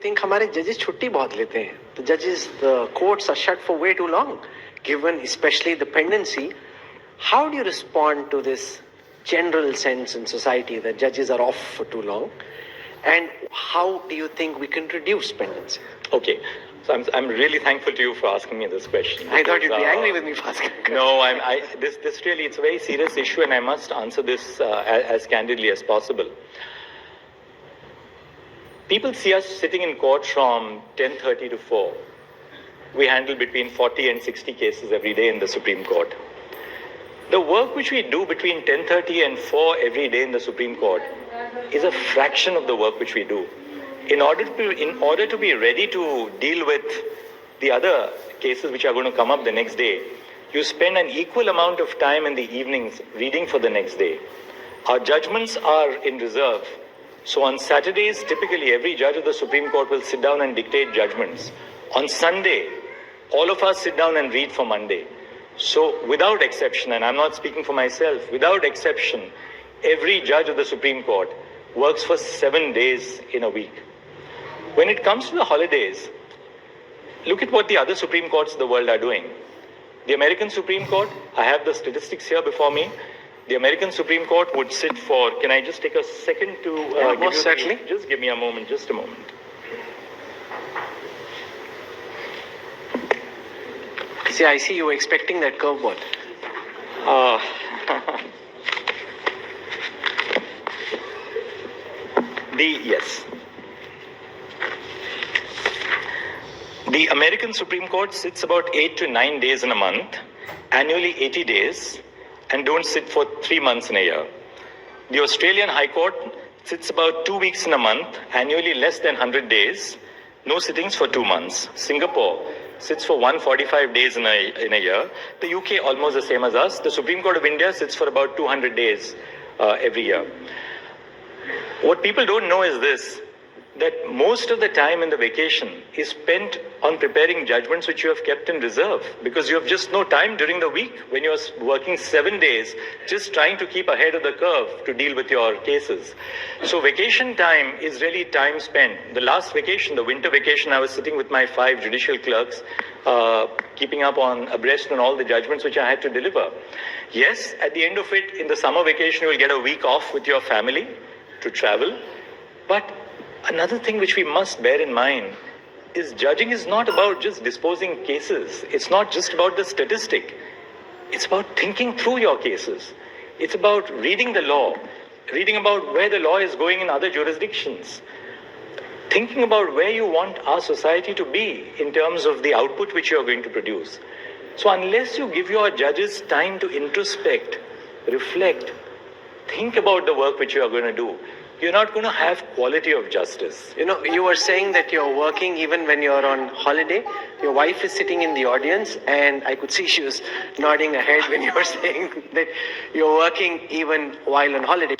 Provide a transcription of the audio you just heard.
think हमारे judges छुट्टी बहुत लेते हैं. The judges, the courts are shut for way too long, given especially the pendency. How do you respond to this general sense in society that judges are off for too long? And how do you think we can reduce pendency? Okay. So I'm really thankful to you for asking me this question. I thought you'd be angry with me for asking. No, this really, it's a very serious issue, and I must answer this as candidly as possible. People see us sitting in court from 10:30 to 4. We handle between 40 and 60 cases every day in the Supreme Court. The work which we do between 10:30 and 4 every day in the Supreme Court is a fraction of the work which we do. In order to be ready to deal with the other cases which are going to come up the next day, you spend an equal amount of time in the evenings reading for the next day. Our judgments are in reserve. So on Saturdays, typically every judge of the Supreme Court will sit down and dictate judgments. On Sunday, all of us sit down and read for Monday. So without exception, and I'm not speaking for myself, without exception, every judge of the Supreme Court works for 7 days in a week. When it comes to the holidays, look at what the other Supreme Courts of the world are doing. The American Supreme Court, I have the statistics here before me. The American Supreme Court would sit for, can I just take a second to give you certainly. Just give me a moment, just a moment. See, I see you were expecting that curveball. Yes. The American Supreme Court sits about 8 to 9 days in a month, annually 80 days, and don't sit for 3 months in a year. The Australian High Court sits about 2 weeks in a month, annually less than 100 days, no sittings for 2 months. Singapore sits for 145 days in a year. The UK almost the same as us. The Supreme Court of India sits for about 200 days every year. What people don't know is this, that most of the time in the vacation is spent on preparing judgments which you have kept in reserve, because you have just no time during the week when you are working 7 days just trying to keep ahead of the curve to deal with your cases. So vacation time is really time spent. The last vacation, the winter vacation, I was sitting with my 5 judicial clerks, keeping up on abreast on all the judgments which I had to deliver. Yes, at the end of it, in the summer vacation, you will get a week off with your family to travel. But another thing which we must bear in mind is judging is not about just disposing cases. It's not just about the statistic. It's about thinking through your cases. It's about reading the law, reading about where the law is going in other jurisdictions, thinking about where you want our society to be in terms of the output which you are going to produce. So unless you give your judges time to introspect, reflect, think about the work which you are going to do, you're not going to have quality of justice. You know, you were saying that you're working even when you're on holiday. Your wife is sitting in the audience, and I could see she was nodding her head when you were saying that you're working even while on holiday.